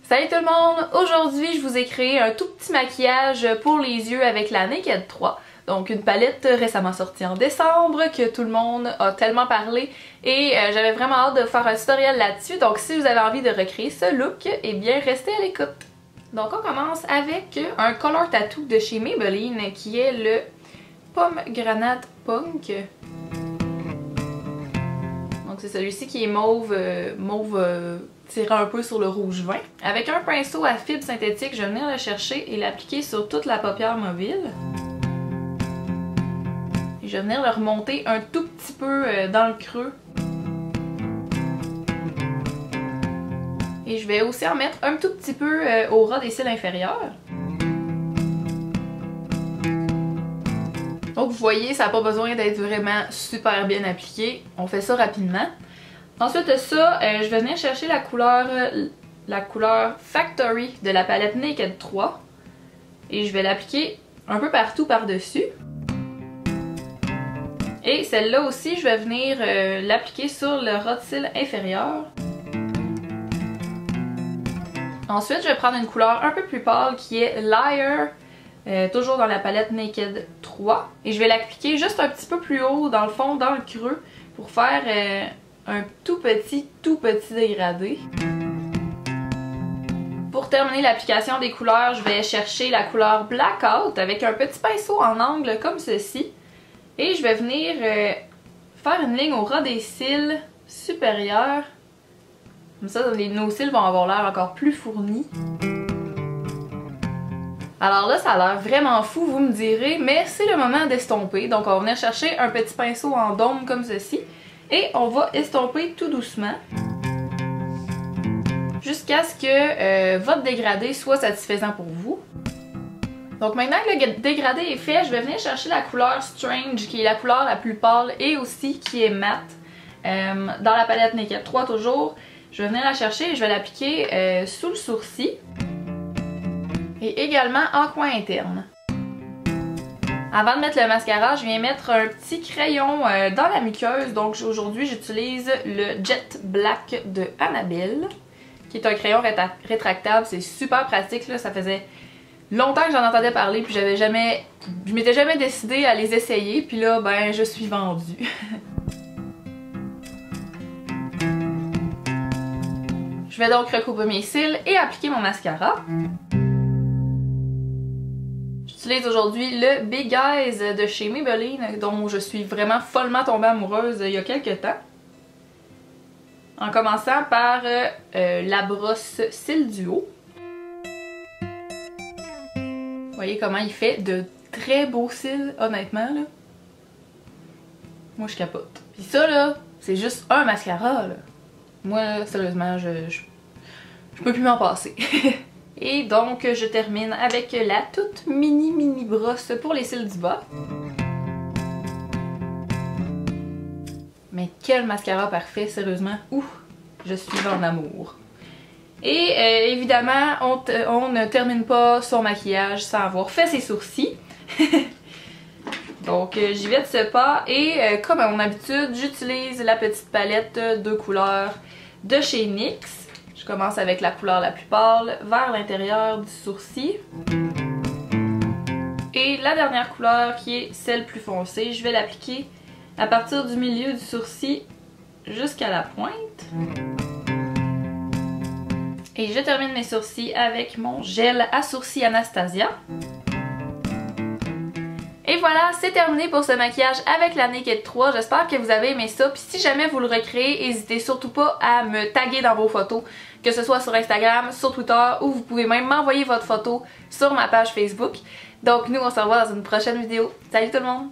Salut tout le monde! Aujourd'hui, je vous ai créé un tout petit maquillage pour les yeux avec la Naked 3. Donc une palette récemment sortie en décembre que tout le monde a tellement parlé et j'avais vraiment hâte de faire un tutoriel là-dessus. Donc si vous avez envie de recréer ce look, eh bien restez à l'écoute. Donc on commence avec un color tattoo de chez Maybelline qui est le Pomegranate Punk. Donc c'est celui-ci qui est mauve, tiré un peu sur le rouge vin. Avec un pinceau à fibre synthétique, je vais venir le chercher et l'appliquer sur toute la paupière mobile. Et je vais venir le remonter un tout petit peu dans le creux. Et je vais aussi en mettre un tout petit peu au ras des cils inférieurs. Donc vous voyez, ça n'a pas besoin d'être vraiment super bien appliqué. On fait ça rapidement. Ensuite de ça, je vais venir chercher la couleur Factory de la palette Naked 3 et je vais l'appliquer un peu partout par-dessus. Et celle-là aussi, je vais venir l'appliquer sur le ras de cils inférieur. Ensuite, je vais prendre une couleur un peu plus pâle qui est Liar, toujours dans la palette Naked 3. Et je vais l'appliquer juste un petit peu plus haut, dans le fond, dans le creux, pour faire un tout petit dégradé. Pour terminer l'application des couleurs, je vais chercher la couleur Blackout avec un petit pinceau en angle comme ceci. Et je vais venir faire une ligne au ras des cils supérieurs. Comme ça, nos cils vont avoir l'air encore plus fournis. Alors là, ça a l'air vraiment fou, vous me direz, mais c'est le moment d'estomper. Donc on va venir chercher un petit pinceau en dôme comme ceci. Et on va estomper tout doucement jusqu'à ce que votre dégradé soit satisfaisant pour vous. Donc maintenant que le dégradé est fait, je vais venir chercher la couleur Strange qui est la couleur la plus pâle et aussi qui est mat. Dans la palette Naked 3 toujours, je vais venir la chercher et je vais l'appliquer sous le sourcil et également en coin interne. Avant de mettre le mascara, je viens mettre un petit crayon dans la muqueuse. Donc aujourd'hui, j'utilise le Jet Black de Annabelle, qui est un crayon rétractable. C'est super pratique, là. Ça faisait longtemps que j'en entendais parler, puis je m'étais jamais décidée à les essayer. Puis là, ben, je suis vendue. Je vais donc recouper mes cils et appliquer mon mascara. J'utilise aujourd'hui le Big Eyes de chez Maybelline, dont je suis vraiment follement tombée amoureuse il y a quelques temps. En commençant par la brosse cils duo. Vous voyez comment il fait de très beaux cils, honnêtement, là. Moi, je capote. Puis ça, là, c'est juste un mascara, là. Moi, sérieusement, je peux plus m'en passer. Et donc, je termine avec la toute mini brosse pour les cils du bas. Mais quel mascara parfait, sérieusement. Ouh, je suis en amour. Et évidemment, on ne termine pas son maquillage sans avoir fait ses sourcils. Donc, j'y vais de ce pas. Et comme à mon habitude, j'utilise la petite palette de couleurs de chez NYX. Je commence avec la couleur la plus pâle vers l'intérieur du sourcil. Et la dernière couleur qui est celle plus foncée, je vais l'appliquer à partir du milieu du sourcil jusqu'à la pointe. Et je termine mes sourcils avec mon gel à sourcils Anastasia. Et voilà, c'est terminé pour ce maquillage avec la Naked 3. J'espère que vous avez aimé ça. Puis si jamais vous le recréez, n'hésitez surtout pas à me taguer dans vos photos, que ce soit sur Instagram, sur Twitter, ou vous pouvez même m'envoyer votre photo sur ma page Facebook. Donc nous, on se revoit dans une prochaine vidéo. Salut tout le monde!